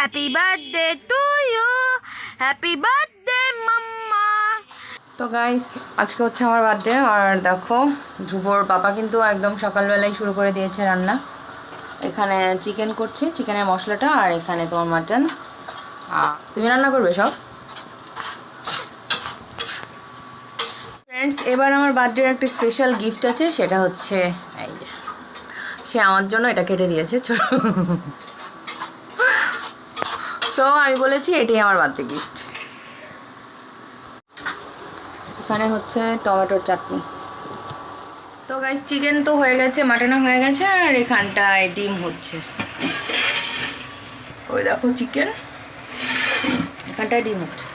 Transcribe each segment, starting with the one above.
Happy birthday to you, happy birthday মাম্মা। তো guys আজকে হচ্ছে আমার বার্থডে, আর দেখো ধ্রুবর পাপা কিন্তু একদম সকালবেলায় শুরু করে দিয়েছে রান্না। এখানে চিকেন করছে, চিকেনের মশলাটা, আর এখানে তোমার মাটন। তুমি রান্না করবে সব? ফ্রেন্ডস, এবার আমার বার্থডের একটা স্পেশাল গিফট আছে, সেটা হচ্ছে এই যে, সে আমার জন্য এটা কেটে দিয়েছে ছোট। সো আমি বলেছি এটাই আমার বার্থডে গিফট। এখানে হচ্ছে টমেটোর চাটনি। তো গাইস চিকেন তো হয়ে গেছে, মাটনও হয়ে গেছে, আর এখানটায় ডিম হচ্ছে। ওই দেখো চিকেন, এখানটায় ডিম হচ্ছে।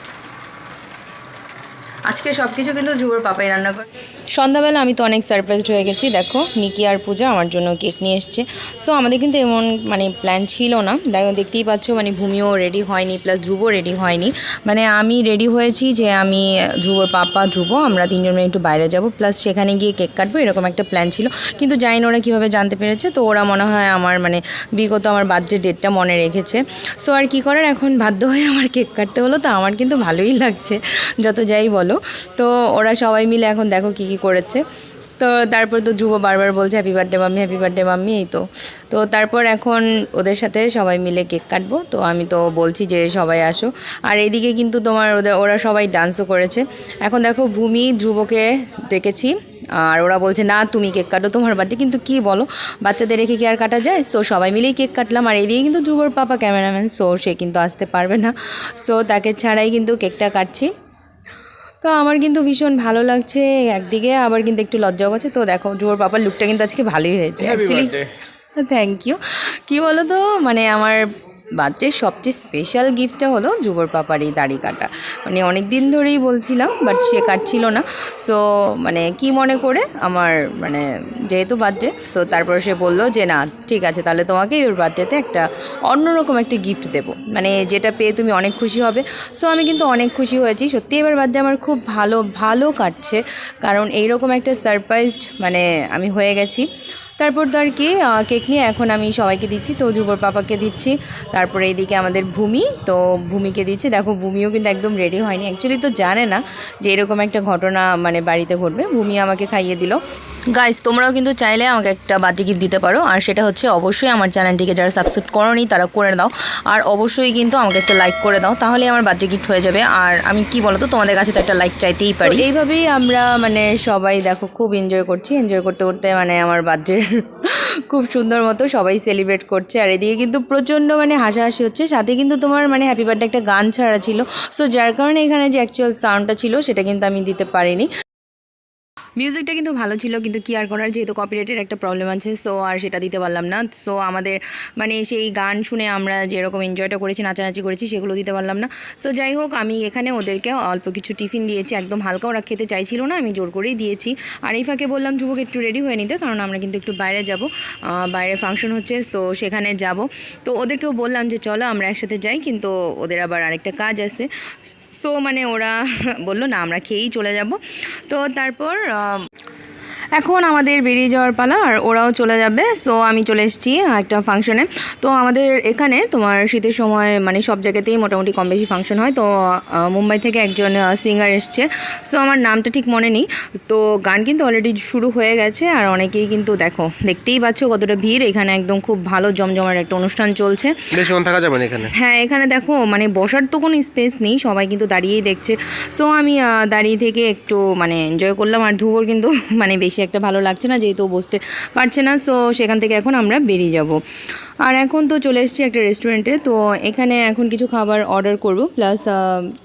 আজকে সব কিছু কিন্তু ধ্রুবর পাপাই রান্না করে। সন্ধ্যাবেলা আমি তো অনেক সারপ্রাইজড হয়ে গেছি। দেখো নিকি আর পূজা আমার জন্য কেক নিয়ে এসছে। সো আমাদের কিন্তু এমন মানে প্ল্যান ছিল না, দেখো দেখতেই পাচ্ছ, মানে ভূমিও রেডি হয়নি, প্লাস ধ্রুবও রেডি হয়নি। মানে আমি রেডি হয়েছি যে আমি ধ্রুবর পাপা ধ্রুব আমরা তিনজন মিলে একটু বাইরে যাব, প্লাস সেখানে গিয়ে কেক কাটবো, এরকম একটা প্ল্যান ছিল। কিন্তু জানি না ওরা কীভাবে জানতে পেরেছে, তো ওরা মনে হয় আমার মানে বিগত আমার বার্থডে ডেটটা মনে রেখেছে। সো আর কী করার, এখন বাধ্য হয়ে আমার কেক কাটতে হলো। তো আমার কিন্তু ভালোই লাগছে যত যাই বলো। তো ওরা সবাই মিলে এখন দেখো কী কী করেছে। তো তারপর তো ধ্রুব বারবার বলছে happy birthday mummy, happy birthday mummy, এই তো তারপর এখন ওদের সাথে সবাই মিলে কেক কাটবো। তো আমি তো বলছি যে সবাই আসো। আর এইদিকে কিন্তু তোমার ওরা সবাই ডান্সও করেছে। এখন দেখো ভূমি ধ্রুবকে ডেকেছি, আর ওরা বলছে না তুমি কেক কাটো, তোমার বার্থডে। কিন্তু কি বলো, বাচ্চাদের রেখে কি আর কাটা যায়? সো সবাই মিলেই কেক কাটলাম। আর এইদিকে কিন্তু ধ্রুবর পাপা ক্যামেরাম্যান, সো সে কিন্তু আসতে পারবে না, সো তাকে ছাড়াই কিন্তু কেকটা কাটছি। তো আমার কিন্তু ভীষণ ভালো লাগছে একদিকে, আবার কিন্তু একটু লজ্জাও আছে। তো দেখো ধ্রুবর পাপার লুকটা কিন্তু আজকে ভালোই হয়েছে অ্যাকচুয়ালি। Thank you. কী বলো তো, মানে আমার বার্থডের সবচেয়ে স্পেশাল গিফটটা হলো ধ্রুবর পাপার এই দাড়ি কাটা। মানে অনেক দিন ধরেই বলছিলাম, বাট সে কাটছিল না। সো মানে কি মনে করে আমার মানে যেহেতু বার্থডে, সো তারপর সে বললো যে না ঠিক আছে, তাহলে তোমাকে ওর বার্থডেতে একটা অন্যরকম একটা গিফট দেবো, মানে যেটা পেয়ে তুমি অনেক খুশি হবে। সো আমি কিন্তু অনেক খুশি হয়েছি সত্যি। এবার বার্থডে আমার খুব ভালো কাটছে, কারণ এইরকম একটা সারপ্রাইজড মানে আমি হয়ে গেছি। তারপর তো আর কি কেক নিয়ে এখন আমি সবাইকে দিচ্ছি। তো ধ্রুবর পাপাকে দিচ্ছি, তারপরে এইদিকে আমাদের ভূমি, তো ভূমিকে দিচ্ছি। দেখো ভূমিও কিন্তু একদম রেডি হয়নি, অ্যাকচুয়ালি তো জানে না যে এরকম একটা ঘটনা মানে বাড়িতে ঘটবে। ভূমি আমাকে খাইয়ে দিল। গাইস তোমরাও কিন্তু চাইলে আমাকে একটা বার্থডে গিফট দিতে পারো, আর সেটা হচ্ছে অবশ্যই আমার চ্যানেলটিকে যারা সাবস্ক্রাইব করোনি তারা করে দাও, আর অবশ্যই কিন্তু আমাকে একটা লাইক করে দাও, তাহলে আমার বার্থডে গিফট হয়ে যাবে। আর আমি কি বলো তো, তোমাদের কাছে তো একটা লাইক চাইতেই পারি। এইভাবেই আমরা মানে সবাই দেখো খুব এনজয় করছি, এনজয় করতে করতে মানে আমার বার্থডের খুব সুন্দর মতো সবাই সেলিব্রেট করছে। আর এদিকে কিন্তু প্রচণ্ড মানে হাসাহাসি হচ্ছে, সাথে কিন্তু তোমার মানে হ্যাপি বার্থডে একটা গান ছাড়া ছিল। সো যার কারণে এখানে যে অ্যাকচুয়াল সাউন্ডটা ছিল সেটা কিন্তু আমি দিতে পারিনি। মিউজিকটা কিন্তু ভালো ছিল, কিন্তু কি আর করার, যেহেতু কপিরাইটের একটা প্রবলেম আছে, সো আর সেটা দিতে পারলাম না। সো আমাদের মানে সেই গান শুনে আমরা যেরকম এনজয়টা করেছি, নাচানাচি করেছি, সেগুলো দিতে পারলাম না। সো যাই হোক, আমি এখানে ওদেরকে অল্প কিছু টিফিন দিয়েছি, একদম হালকা, ওরা খেতে চাইছিল না, আমি জোর করেই দিয়েছি। আর এই ফাঁকে বললাম ধ্রুবকে একটু রেডি হয়ে নিতে, কারণ আমরা কিন্তু একটু বাইরে যাব, বাইরে ফাংশন হচ্ছে, সো সেখানে যাব। তো ওদেরকেও বললাম যে চলো আমরা একসাথে যাই, কিন্তু ওদের আবার আরেকটা কাজ আছে। সো মানে ওরা বললো না আমরা খেয়েই চলে যাব। তো তারপর এখন আমাদের বেরিয়ে যাওয়ার পালা, আর ওরাও চলে যাবে। সো আমি চলে এসেছি একটা ফাংশনে। তো আমাদের এখানে তোমার শীতের সময় মানে সব জায়গাতেই মোটামুটি কম বেশি ফাংশন হয়। তো মুম্বাই থেকে একজন সিঙ্গার এসছে, সো আমার নামটা ঠিক মনে নেই। তো গান কিন্তু অলরেডি শুরু হয়ে গেছে, আর অনেকেই কিন্তু দেখো দেখতেই পাচ্ছ কতটা ভিড় এখানে, একদম খুব ভালো জমজমার একটা অনুষ্ঠান চলছে। বেশিক্ষণ থাকা যাবে না এখানে। হ্যাঁ এখানে দেখো মানে বসার তো কোনো স্পেস নেই, সবাই কিন্তু দাঁড়িয়েই দেখছে। সো আমি দাঁড়িয়ে থেকে একটু মানে এনজয় করলাম। আর ধ্রুবর কিন্তু মানে বেশি একটা ভালো লাগছে না, যেহেতু বসতে পারছে না। সো সেখান থেকে এখন আমরা বেরিয়ে যাব। আর এখন তো চলে এসেছি একটা রেস্টুরেন্টে। তো এখানে এখন কিছু খাবার অর্ডার করব, প্লাস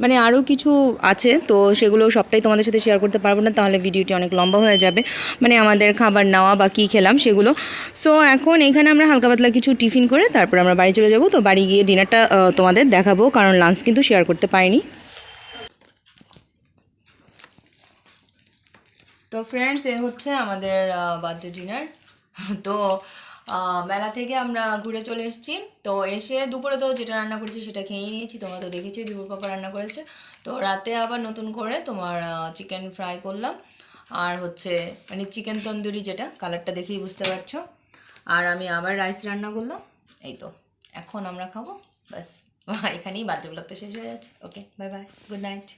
মানে আরও কিছু আছে, তো সেগুলো সবটাই তোমাদের সাথে শেয়ার করতে পারবো না, তাহলে ভিডিওটি অনেক লম্বা হয়ে যাবে, মানে আমাদের খাবার নেওয়া বা কী খেলাম সেগুলো। সো এখন এখানে আমরা হালকা পাতলা কিছু টিফিন করে তারপর আমরা বাড়ি চলে যাব। তো বাড়ি গিয়ে ডিনারটা তোমাদের দেখাবো, কারণ লাঞ্চ কিন্তু শেয়ার করতে পারিনি। তো ফ্রেন্ডস, এ হচ্ছে আমাদের বার্থডে ডিনার। তো মেলা থেকে আমরা ঘুরে চলে এসেছি। তো এসে দুপুরে তো যেটা রান্না করেছি সেটা খেয়েই নিয়েছি, তোমরা তো দেখেছি দুপুর পাপা রান্না করেছে। তো রাতে আবার নতুন করে তোমার চিকেন ফ্রাই করলাম, আর হচ্ছে মানে চিকেন তন্দুরি, যেটা কালারটা দেখেই বুঝতে পারছো। আর আমি আবার রাইস রান্না করলাম। এই তো এখন আমরা খাবো, ব্যাস এখানেই বার্থডে ব্লগটা শেষ হয়ে যাচ্ছে। Okay bye bye, good night.